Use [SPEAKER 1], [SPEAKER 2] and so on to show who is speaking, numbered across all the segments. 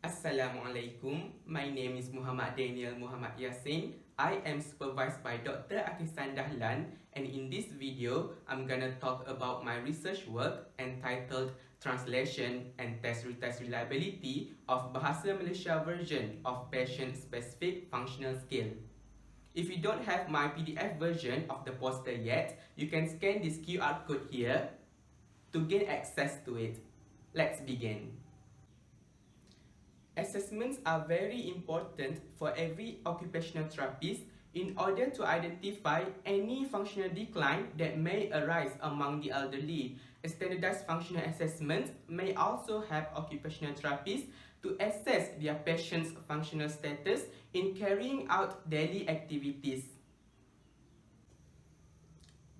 [SPEAKER 1] Assalamualaikum. My name is Muhammad Daniel Muhammad Yassin. I am supervised by Dr. Akisan Dahlan, and in this video, I'm gonna talk about my research work entitled Translation and Test-retest Reliability of Bahasa Malaysia version of Patient-specific Functional Scale. If you don't have my PDF version of the poster yet, you can scan this QR code here to gain access to it. Let's begin. Assessments are very important for every occupational therapist in order to identify any functional decline that may arise among the elderly. A standardized functional assessment may also help occupational therapists to assess their patients' functional status in carrying out daily activities.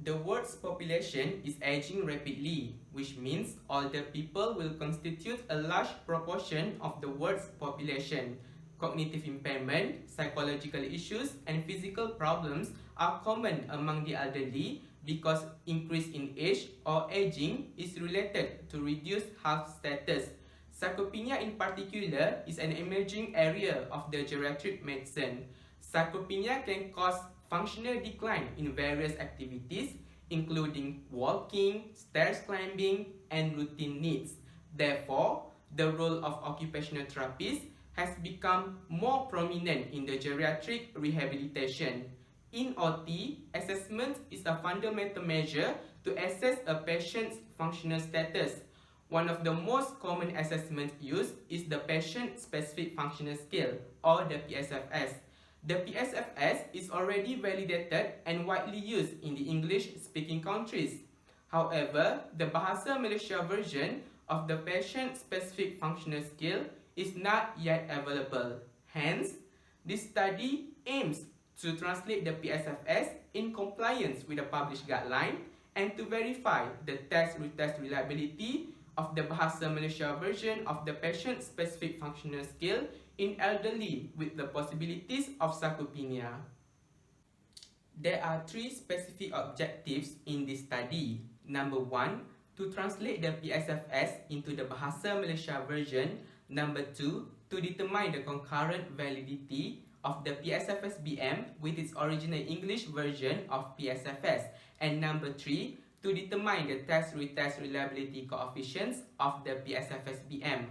[SPEAKER 1] The world's population is aging rapidly, which means older people will constitute a large proportion of the world's population. Cognitive impairment, psychological issues, and physical problems are common among the elderly because increase in age or aging is related to reduced health status. Sarcopenia in particular is an emerging area of the geriatric medicine. Sarcopenia can cause functional decline in various activities, including walking, stairs climbing, and routine needs. Therefore, the role of occupational therapists has become more prominent in the geriatric rehabilitation. In OT, assessment is a fundamental measure to assess a patient's functional status. One of the most common assessments used is the Patient-Specific Functional Scale, or the PSFS. The PSFS is already validated and widely used in the English-speaking countries. However, the Bahasa Malaysia version of the Patient-Specific Functional Scale is not yet available. Hence, this study aims to translate the PSFS in compliance with the published guideline and to verify the test-retest reliability of the Bahasa Malaysia version of the Patient-Specific Functional Scale in elderly with the possibilities of sarcopenia. There are three specific objectives in this study. Number 1, to translate the PSFS into the Bahasa Malaysia version. Number 2, to determine the concurrent validity of the PSFS-BM with its original English version of PSFS. And number 3, to determine the test-retest reliability coefficients of the PSFS-BM.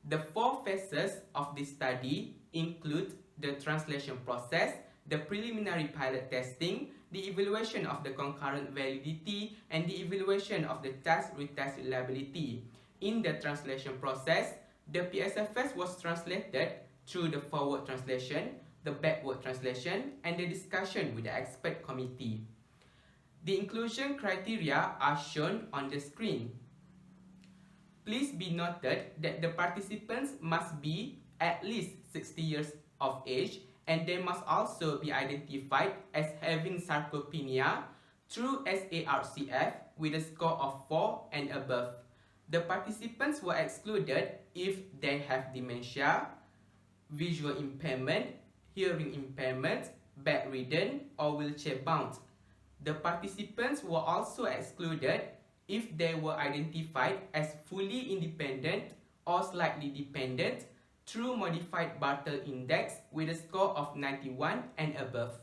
[SPEAKER 1] The four phases of this study include the translation process, the preliminary pilot testing, the evaluation of the concurrent validity, and the evaluation of the test-retest reliability. In the translation process, the PSFS was translated through the forward translation, the backward translation, and the discussion with the expert committee. The inclusion criteria are shown on the screen. Please be noted that the participants must be at least 60 years of age, and they must also be identified as having sarcopenia through SARCF with a score of 4 and above. The participants were excluded if they have dementia, visual impairment, hearing impairment, bedridden, or wheelchair-bound. The participants were also excluded if they were identified as fully independent or slightly dependent through modified Bartle Index with a score of 91 and above.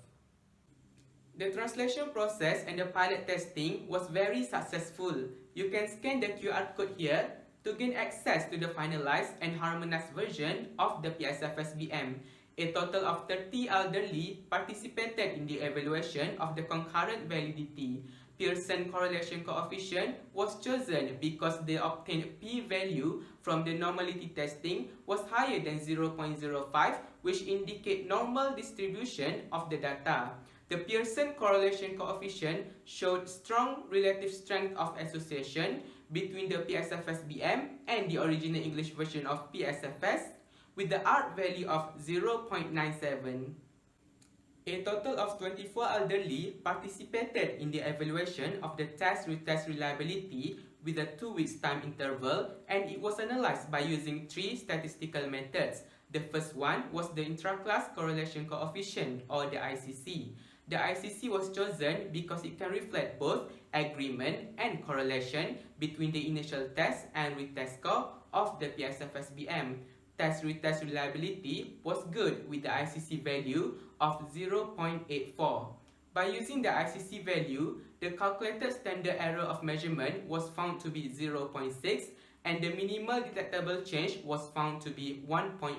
[SPEAKER 1] The translation process and the pilot testing was very successful. You can scan the QR code here to gain access to the finalized and harmonized version of the PSFS-BM. A total of 30 elderly participated in the evaluation of the concurrent validity. Pearson correlation coefficient was chosen because the obtained p-value from the normality testing was higher than 0.05, which indicate normal distribution of the data. The Pearson correlation coefficient showed strong relative strength of association between the PSFS-BM and the original English version of PSFS, with the R value of 0.97. A total of 24 elderly participated in the evaluation of the test-retest reliability with a 2 weeks time interval, and it was analyzed by using 3 statistical methods. The first one was the intra-class correlation coefficient, or the ICC. The ICC was chosen because it can reflect both agreement and correlation between the initial test and retest score of the PSFS-BM. test-retest reliability was good with the ICC value of 0.84. By using the ICC value, the calculated standard error of measurement was found to be 0.6 and the minimal detectable change was found to be 1.4.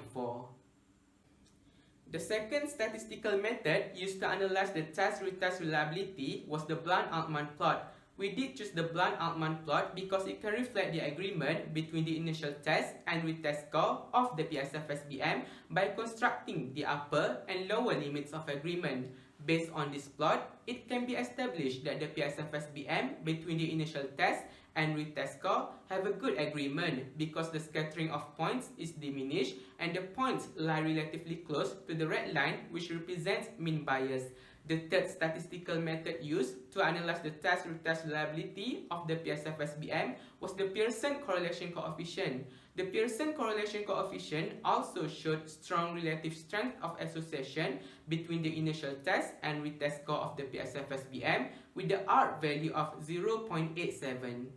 [SPEAKER 1] The second statistical method used to analyze the test-retest reliability was the Blunt-Altman plot. We did choose the Blunt-Altman plot because it can reflect the agreement between the initial test and retest score of the PSFS-BM by constructing the upper and lower limits of agreement. Based on this plot, it can be established that the PSFS-BM between the initial test and retest score have a good agreement because the scattering of points is diminished and the points lie relatively close to the red line, which represents mean bias. The third statistical method used to analyze the test-retest reliability of the PSFS-BM was the Pearson correlation coefficient. The Pearson correlation coefficient also showed strong relative strength of association between the initial test and retest score of the PSFS-BM with the R value of 0.87.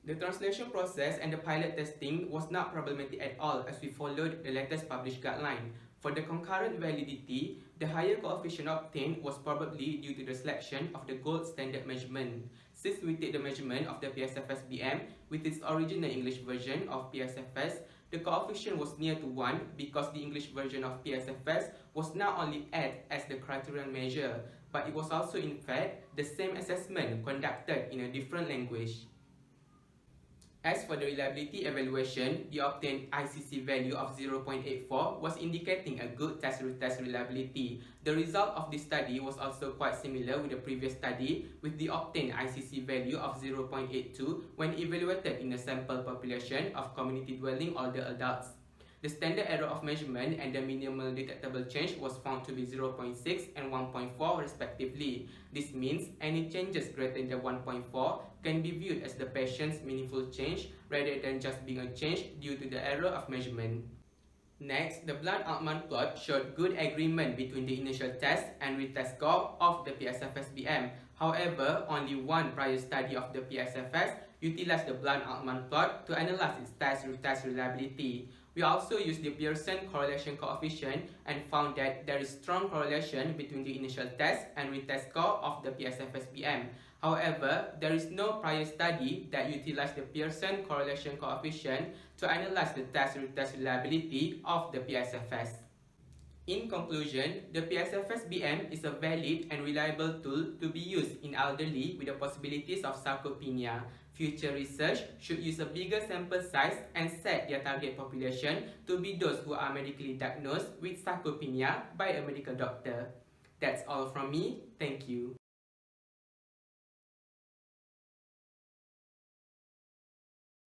[SPEAKER 1] The translation process and the pilot testing was not problematic at all as we followed the latest published guideline. For the concurrent validity, the higher coefficient obtained was probably due to the selection of the gold standard measurement. Since we take the measurement of the PSFS-BM with its original English version of PSFS, the coefficient was near to 1 because the English version of PSFS was not only added as the criterion measure, but it was also in fact the same assessment conducted in a different language. As for the reliability evaluation, the obtained ICC value of 0.84 was indicating a good test-retest reliability. The result of this study was also quite similar with the previous study, with the obtained ICC value of 0.82 when evaluated in a sample population of community-dwelling older adults. The standard error of measurement and the minimal detectable change was found to be 0.6 and 1.4 respectively. This means any changes greater than 1.4 can be viewed as the patient's meaningful change rather than just being a change due to the error of measurement. Next, the Blunt-Altman plot showed good agreement between the initial test and retest score of the PSFS-BM. However, only one prior study of the PSFS utilized the Blunt-Altman plot to analyze its test-retest reliability. We also used the Pearson correlation coefficient and found that there is strong correlation between the initial test and retest score of the PSFS-BM. However, there is no prior study that utilized the Pearson correlation coefficient to analyze the test-retest reliability of the PSFS. In conclusion, the PSFS-BM is a valid and reliable tool to be used in elderly with the possibilities of sarcopenia. Future research should use a bigger sample size and set their target population to be those who are medically diagnosed with sarcopenia by a medical doctor. That's all from me. Thank you.